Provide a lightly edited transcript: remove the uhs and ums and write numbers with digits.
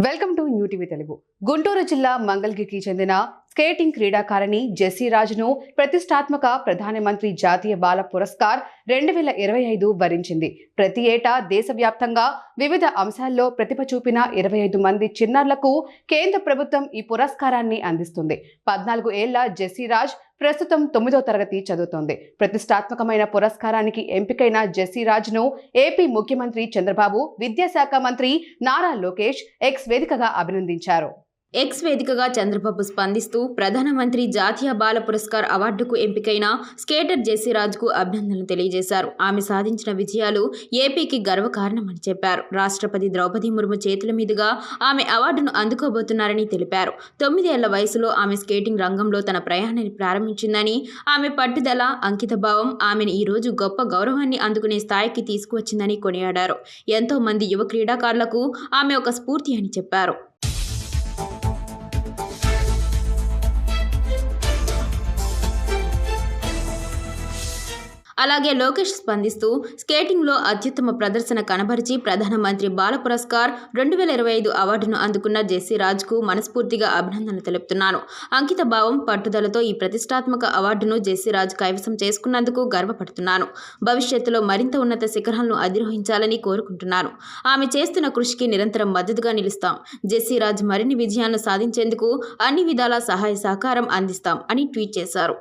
Welcome to new TV Telugu. Guntur జిల్లా మంగళగిరికి చెందిన skating క్రీడాకారిణి జెస్సీ రాజ్ను ప్రతిష్టాత్మక ప్రధానమంత్రి జాతీయ బాల పురస్కార్ 2025 వరించింది. ప్రతి ఏటా దేశవ్యాప్తంగా వివిధ అంశాల్లో ప్రతిభ చూపిన 25 మంది చిన్నారులకు కేంద్ర ప్రభుత్వం ఈ పురస్కారాన్ని అందిస్తుంది. 14 ఏళ్ల జెస్సీ రాజ్ ప్రస్తుతం 9వ తరగతి చదువుతోంది. ప్రతిష్టాత్మకమైన పురస్కారానికి ఎంపికైన జెస్సీ రాజ్ను ఏపీ ముఖ్యమంత్రి చంద్రబాబు, విద్యాశాఖ మంత్రి నారా లోకేష్ ఎక్స్ వేదికగా అభినందించారు. ఎక్స్ వేదికగా చంద్రబాబు స్పందిస్తూ ప్రధానమంత్రి జాతీయ బాల పురస్కార్ అవార్డుకు ఎంపికైన స్కేటర్ జెస్సీ రాజ్కు అభినందనలు తెలియజేశారు. ఆమె సాధించిన విజయాలు ఏపీకి గర్వకారణమని చెప్పారు. రాష్ట్రపతి ద్రౌపది ముర్ము చేతుల మీదుగా ఆమె అవార్డును అందుకోబోతున్నారని తెలిపారు. 9 ఏళ్ల వయసులో ఆమె స్కేటింగ్ రంగంలో తన ప్రయాణాన్ని ప్రారంభించిందని, ఆమె పట్టుదల, అంకితభావం ఆమెను ఈ రోజు గొప్ప గౌరవాన్ని అందుకునే స్థాయికి తీసుకువచ్చిందని కొనియాడారు. ఎంతో మంది యువ క్రీడాకారులకు ఆమె ఒక స్ఫూర్తి అని చెప్పారు. అలాగే లోకేష్ స్పందిస్తూ స్కేటింగ్లో అత్యుత్తమ ప్రదర్శన కనబరిచి ప్రధానమంత్రి బాల పురస్కార్ 2025 అవార్డును అందుకున్న జెస్సీ రాజ్కు మనస్ఫూర్తిగా అభినందనలు తెలుపుతున్నాను. అంకిత భావం, పట్టుదలతో ఈ ప్రతిష్టాత్మక అవార్డును జెస్సీ రాజ్ కైవసం చేసుకున్నందుకు గర్వపడుతున్నాను. భవిష్యత్తులో మరింత ఉన్నత శిఖరాలను అధిరోహించాలని కోరుకుంటున్నాను. ఆమె చేస్తున్న కృషికి నిరంతరం మద్దతుగా నిలుస్తాం. జెస్సీ రాజ్ మరిన్ని విజయాలను సాధించేందుకు అన్ని విధాలా సహాయ సహకారం అందిస్తాం అని ట్వీట్ చేశారు.